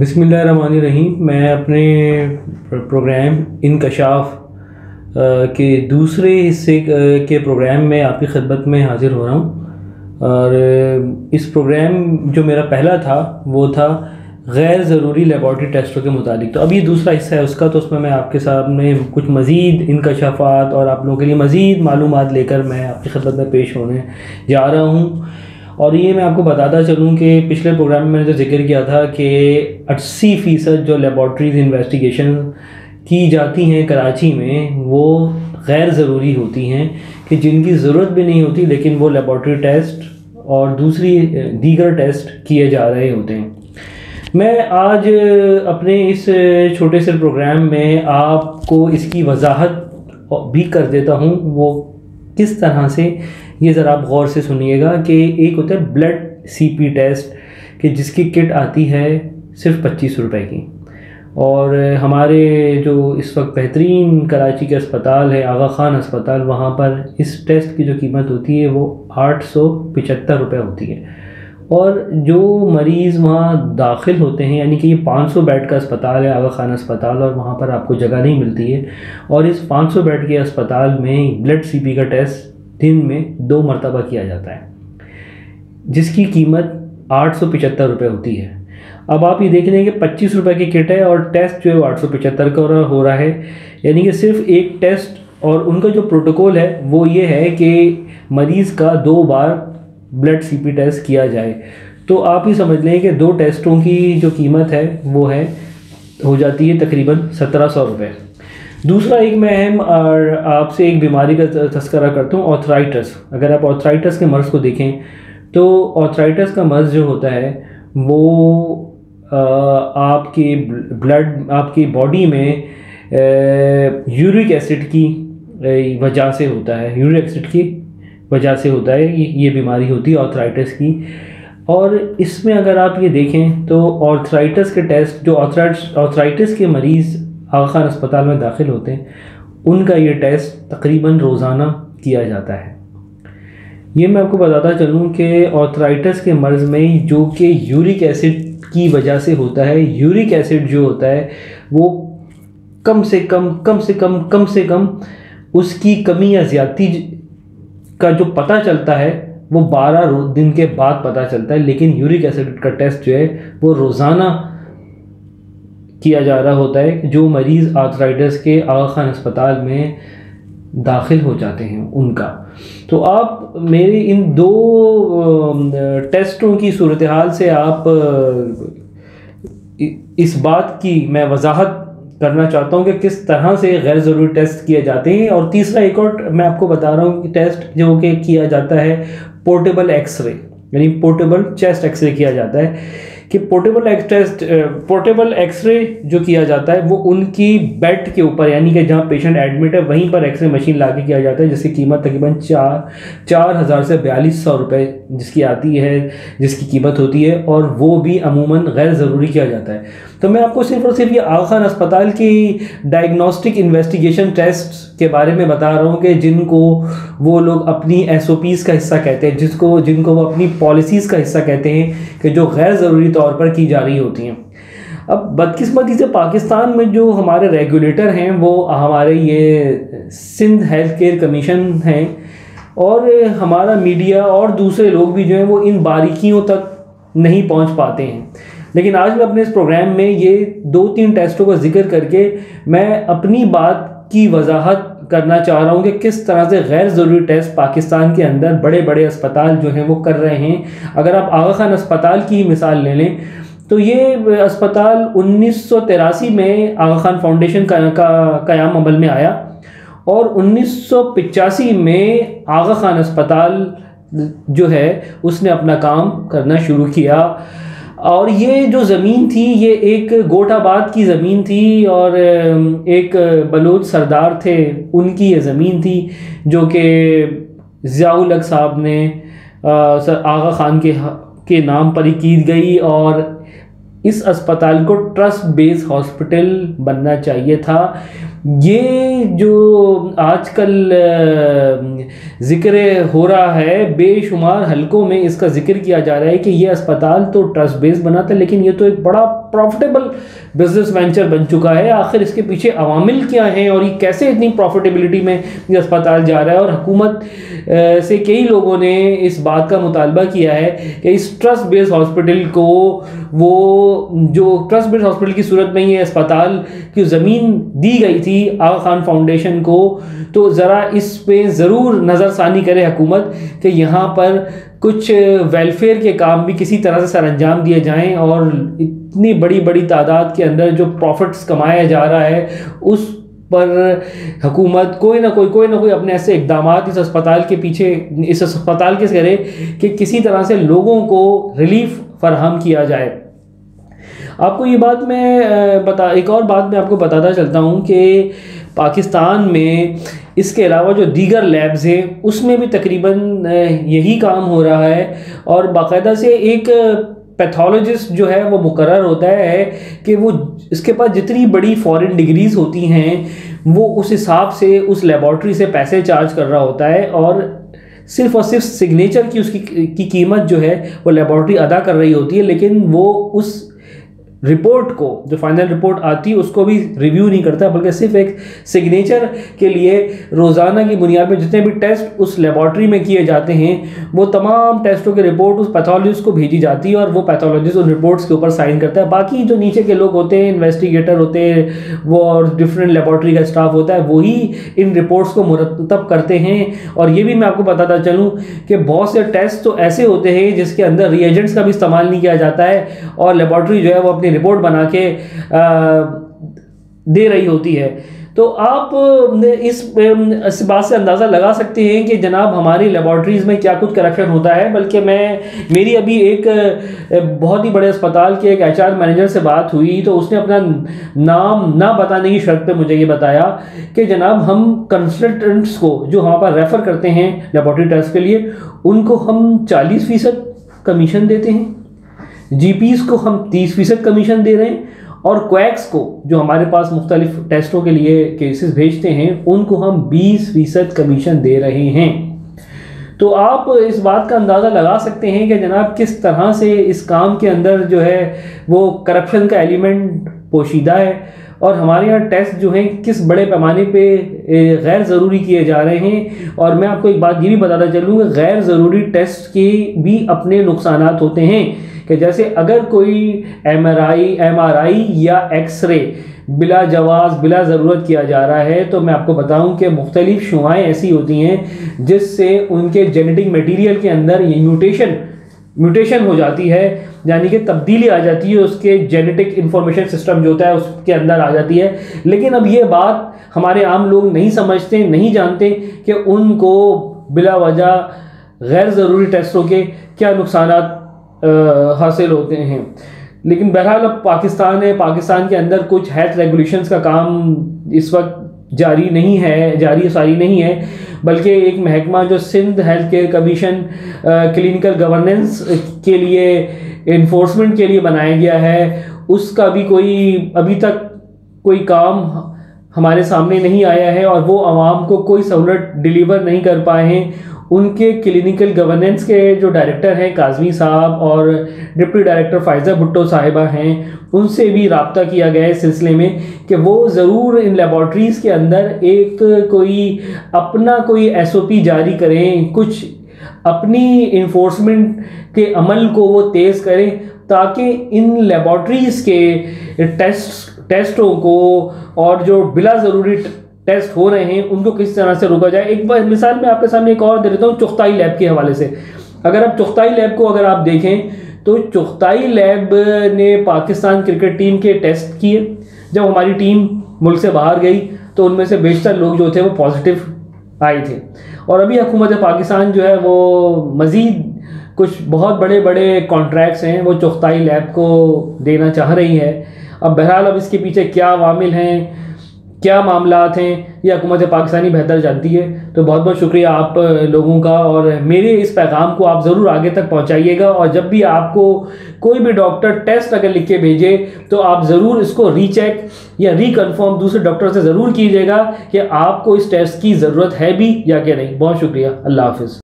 बिस्मिल्लाहिर्रहमानिर्रहीम। मैं अपने प्रोग्राम इनकशाफ के दूसरे हिस्से के प्रोग्राम में आपकी खिदमत में हाज़िर हो रहा हूँ। और इस प्रोग्राम जो मेरा पहला था वो था गैर ज़रूरी लेबॉर्ट्री टेस्टों के मुतालिक। तो अब ये दूसरा हिस्सा है उसका, तो उसमें मैं आपके सामने कुछ मज़ीद इनकशाफात और आप लोगों के लिए मज़ीद मालूमात लेकर मैं आपकी खिदमत में पेश होने जा रहा हूँ। और ये मैं आपको बताता चलूँ कि पिछले प्रोग्राम में मैंने जो जिक्र किया था कि 80% जो लेबॉर्ट्रीज़ इन्वेस्टिगेशन की जाती हैं कराची में वो गैर ज़रूरी होती हैं, कि जिनकी ज़रूरत भी नहीं होती, लेकिन वो लेबॉर्ट्री टेस्ट और दीगर टेस्ट किए जा रहे होते हैं। मैं आज अपने इस छोटे से प्रोग्राम में आपको इसकी वजाहत भी कर देता हूँ वो किस तरह से। ये ज़रा आप गौर से सुनिएगा कि एक होता है ब्लड सीपी टेस्ट, कि जिसकी किट आती है सिर्फ 25 रुपए की। और हमारे जो इस वक्त बेहतरीन कराची के अस्पताल है आगा ख़ान अस्पताल, वहाँ पर इस टेस्ट की जो कीमत होती है वो 875 रुपये होती है। और जो मरीज़ वहाँ दाखिल होते हैं, यानी कि ये 500 बेड का अस्पताल है आगा ख़ान अस्पताल, और वहाँ पर आपको जगह नहीं मिलती है। और इस 500 बेड के अस्पताल में ब्लड सीपी का टेस्ट दिन में 2 मरतबा किया जाता है, जिसकी कीमत 875 रुपये होती है। अब आप ये देख लें कि 25 रुपये की किट है और टेस्ट जो है 875 का हो रहा है, यानी कि सिर्फ एक टेस्ट। और उनका जो प्रोटोकॉल है वो ये है कि मरीज़ का 2 बार ब्लड सीपी टेस्ट किया जाए। तो आप ही समझ लें कि 2 टेस्टों की जो कीमत है वो हो जाती है तकरीबन 1700 रुपये। दूसरा एक मैं अहम आपसे एक बीमारी का तस्करा करता हूँ, ऑर्थराइटिस। अगर आप ऑर्थराइटिस के मर्ज़ को देखें तो ऑर्थराइटिस का मर्ज़ जो होता है वो आपकी बॉडी में यूरिक एसिड की वजह से होता है, यूरिक एसिड की वजह से होता है। ये बीमारी होती है ऑर्थराइटिस की। और इसमें अगर आप ये देखें तो ऑर्थराइटिस के टेस्ट, जो ऑर्थराइटिस के मरीज़ आगा ख़ान अस्पताल में दाखिल होते हैं, उनका ये टेस्ट तकरीबन रोज़ाना किया जाता है। ये मैं आपको बताता चलूँ कि ऑर्थराइटिस के मर्ज़ में जो कि यूरिक एसिड की वजह से होता है, यूरिक एसिड जो होता है वो कम से कम उसकी कमी या ज़्यादती का जो पता चलता है वो 12 दिन के बाद पता चलता है। लेकिन यूरिक एसिड का टेस्ट जो है वो रोज़ाना किया जा रहा होता है, जो मरीज़ आर्थराइटिस के आगा ख़ान अस्पताल में दाखिल हो जाते हैं उनका। तो आप मेरे इन 2 टेस्टों की सूरत हाल से आप इस बात की मैं वजाहत करना चाहता हूँ कि किस तरह से गैर ज़रूरी टेस्ट किए जाते हैं। और तीसरा एक और मैं आपको बता रहा हूँ कि टेस्ट जो कि किया जाता है पोर्टेबल एक्सरे, यानी पोर्टेबल चेस्ट एक्सरे किया जाता है। कि पोर्टेबल एक्सरे जो किया जाता है वो उनकी बेड के ऊपर, यानी कि जहाँ पेशेंट एडमिट है वहीं पर एक्सरे मशीन ला के किया जाता है, जिसकी कीमत तकरीबन 4000 से 4200 रुपये जिसकी आती है, जिसकी कीमत होती है। और वो भी अमूमन गैर ज़रूरी किया जाता है। तो मैं आपको सिर्फ और सिर्फ ये आगा ख़ान अस्पताल की डायग्नोस्टिक इन्वेस्टिगेशन टेस्ट के बारे में बता रहा हूँ कि जिनको वो लोग अपनी SOPs का हिस्सा कहते हैं, जिनको वो अपनी पॉलिसीज़ का हिस्सा कहते हैं, कि जो गैर ज़रूरी तौर पर की जा रही होती हैं। अब बदकिस्मती से पाकिस्तान में जो हमारे रेगुलेटर हैं वो हमारे ये सिंध हेल्थ केयर कमीशन हैं, और हमारा मीडिया और दूसरे लोग भी जो हैं वो इन बारीकियों तक नहीं पहुंच पाते हैं। लेकिन आज मैं अपने इस प्रोग्राम में ये 2-3 टेस्टों का जिक्र करके मैं अपनी बात की वजाहत करना चाह रहा हूँ कि किस तरह से गैर ज़रूरी टेस्ट पाकिस्तान के अंदर बड़े बड़े अस्पताल जो हैं वो कर रहे हैं। अगर आप आगा ख़ान अस्पताल की मिसाल ले लें तो ये अस्पताल 1983 में आगा ख़ान फाउंडेशन का क़याम अमल में आया, और 1985 में आगा ख़ान अस्पताल जो है उसने अपना काम करना शुरू किया। और ये जो ज़मीन थी ये एक गोटाबाद की ज़मीन थी, और एक बलोच सरदार थे उनकी ये ज़मीन थी, जो कि ज़ियाउल हक साहब ने आगा ख़ान के नाम पर ही की गई। और इस अस्पताल को ट्रस्ट बेस्ड हॉस्पिटल बनना चाहिए था। ये जो आजकल ज़िक्र हो रहा है, बेशुमार हलकों में इसका ज़िक्र किया जा रहा है कि ये अस्पताल तो ट्रस्ट बेस्ड बना था, लेकिन ये तो एक बड़ा प्रॉफिटेबल बिजनेस वेंचर बन चुका है। आखिर इसके पीछे अवामिल क्या हैं और ये कैसे इतनी प्रॉफिटेबिलिटी में ये अस्पताल जा रहा है। और हुकूमत से कई लोगों ने इस बात का मुतालबा किया है कि इस ट्रस्ट बेस्ड हॉस्पिटल को, वो जो ट्रस्ट बेस्ड हॉस्पिटल की सूरत में ये अस्पताल की ज़मीन दी गई थी आगा खान फाउंडेशन को, तो ज़रा इस पे ज़रूर नज़रसानी करे हुकूमत कि यहाँ पर कुछ वेलफेयर के काम भी किसी तरह से सर अंजाम दिए जाएं और इतनी बड़ी बड़ी तादाद के अंदर जो प्रॉफिट्स कमाया जा रहा है उस पर हुकूमत कोई ना कोई अपने ऐसे इकदामात इस अस्पताल के पीछे, इस अस्पताल के करे कि किसी तरह से लोगों को रिलीफ फराहम किया जाए। आपको ये बात मैं एक और बात मैं आपको बताता चलता हूँ कि पाकिस्तान में इसके अलावा जो दीगर लैब्स हैं उसमें भी तकरीबन यही काम हो रहा है, और बाकायदा से एक पैथोलॉजिस्ट जो है वो मुकर्रर होता है कि वो इसके पास जितनी बड़ी फॉरेन डिग्रीज़ होती हैं वो उस हिसाब से उस लेबॉर्ट्री से पैसे चार्ज कर रहा होता है, और सिर्फ सिग्नेचर की उसकी कीमत जो है वो लेबॉर्ट्री अदा कर रही होती है, लेकिन वो उस रिपोर्ट को, जो फाइनल रिपोर्ट आती है उसको भी रिव्यू नहीं करता, बल्कि सिर्फ एक सिग्नेचर के लिए रोज़ाना की बुनियाद पर जितने भी टेस्ट उस लेबॉर्ट्री में किए जाते हैं वो तमाम टेस्टों की रिपोर्ट उस पैथोलॉजिस्ट को भेजी जाती है और वो पैथोलॉजिस्ट उन रिपोर्ट्स के ऊपर साइन करता है। बाकी जो नीचे के लोग होते हैं, इन्वेस्टिगेटर होते हैं, वो और डिफरेंट लेबॉर्ट्री का स्टाफ होता है, वही इन रिपोर्ट्स को मुरतब करते हैं। और ये भी मैं आपको बताता चलूँ कि बहुत से टेस्ट तो ऐसे होते हैं जिसके अंदर रिएजेंट्स का भी इस्तेमाल नहीं किया जाता है और लेबॉर्ट्री जो है वो अपनी रिपोर्ट बना के दे रही होती है। तो आप इस बात से अंदाज़ा लगा सकते हैं कि जनाब हमारी लेबॉर्ट्रीज़ में क्या कुछ करप्शन होता है। बल्कि मेरी अभी एक बहुत ही बड़े अस्पताल के एक HR मैनेजर से बात हुई तो उसने अपना नाम ना बताने की शर्त पे मुझे ये बताया कि जनाब हम कंसल्टेंट्स को जो हमारे पास रेफ़र करते हैं लेबॉर्ट्री टेस्ट के लिए, उनको हम 40% कमीशन देते हैं, GPs को हम 30% कमीशन दे रहे हैं, और क्वैक्स को जो हमारे पास मुख्तलिफ टेस्टों के लिए केसेस भेजते हैं उनको हम 20% कमीशन दे रहे हैं। तो आप इस बात का अंदाज़ा लगा सकते हैं कि जनाब किस तरह से इस काम के अंदर जो है वो करप्शन का एलिमेंट पोशीदा है, और हमारे यहाँ टेस्ट जो हैं किस बड़े पैमाने पे गैर ज़रूरी किए जा रहे हैं। और मैं आपको एक बात ये भी बताता चलूँगा, गैर ज़रूरी टेस्ट के भी अपने नुकसानात होते हैं कि जैसे अगर कोई MRI या एक्सरे बिला जवाज़ बिला ज़रूरत किया जा रहा है, तो मैं आपको बताऊं कि मुख्तलिफ शुआएँ ऐसी होती हैं जिससे उनके जेनेटिक मटीरियल के अंदर ये म्यूटेशन हो जाती है, यानी कि तब्दीली आ जाती है, उसके जेनेटिक इंफॉर्मेशन सिस्टम जो होता है उसके अंदर आ जाती है। लेकिन अब ये बात हमारे आम लोग नहीं समझते, नहीं जानते कि उनको बिला वजह गैर ज़रूरी टेस्टों के क्या नुकसानात हासिल होते हैं। लेकिन बहरहाल अब पाकिस्तान है, पाकिस्तान के अंदर कुछ हेल्थ रेगुलेशंस का काम इस वक्त जारी सारी नहीं है, बल्कि एक महकमा जो Sindh health care commission clinical governance के लिए इन्फोर्समेंट के लिए बनाया गया है, उसका भी अभी तक कोई काम हमारे सामने नहीं आया है और वो आवाम को कोई सहूलत डिलीवर नहीं कर पाए हैं। उनके क्लिनिकल गवर्नेंस के जो डायरेक्टर हैं काजमी साहब और डिप्टी डायरेक्टर फ़ायज़ा भुट्टो साहिबा हैं, उनसे भी रब्ता किया गया है इस सिलसिले में कि वो ज़रूर इन लेबॉर्ट्रीज़ के अंदर एक कोई SOP जारी करें, कुछ अपनी इन्फोर्समेंट के अमल को वो तेज़ करें ताकि इन लेबॉर्ट्रीज़ के टेस्टों को और जो बिला ज़रूरी टेस्ट हो रहे हैं उनको किस तरह से रोका जाए। एक बार मिसाल मैं आपके सामने एक और दे देता हूँ चुगताई लैब के हवाले से। अगर आप चुगताई लैब को अगर आप देखें तो चुगताई लैब ने पाकिस्तान क्रिकेट टीम के टेस्ट किए। जब हमारी टीम मुल्क से बाहर गई तो उनमें से बेशतर लोग जो थे वो पॉजिटिव आए थे, और अभी हुकूमत पाकिस्तान जो है वो मज़ीद कुछ बहुत बड़े बड़े कॉन्ट्रैक्ट्स हैं वो चुगताई लैब को देना चाह रही है। अब बहरहाल अब इसके पीछे क्या अवामिल हैं, क्या मामलात हैं, ये हुकूमत पाकिस्तानी बेहतर जानती है। तो बहुत बहुत शुक्रिया आप लोगों का, और मेरे इस पैगाम को आप ज़रूर आगे तक पहुंचाइएगा। और जब भी आपको कोई भी डॉक्टर टेस्ट अगर लिख के भेजे तो आप ज़रूर इसको रीचेक या रिकन्फर्म दूसरे डॉक्टर से ज़रूर कीजिएगा कि आपको इस टेस्ट की ज़रूरत है भी या क्या नहीं। बहुत शुक्रिया, अल्लाह हाफिज़।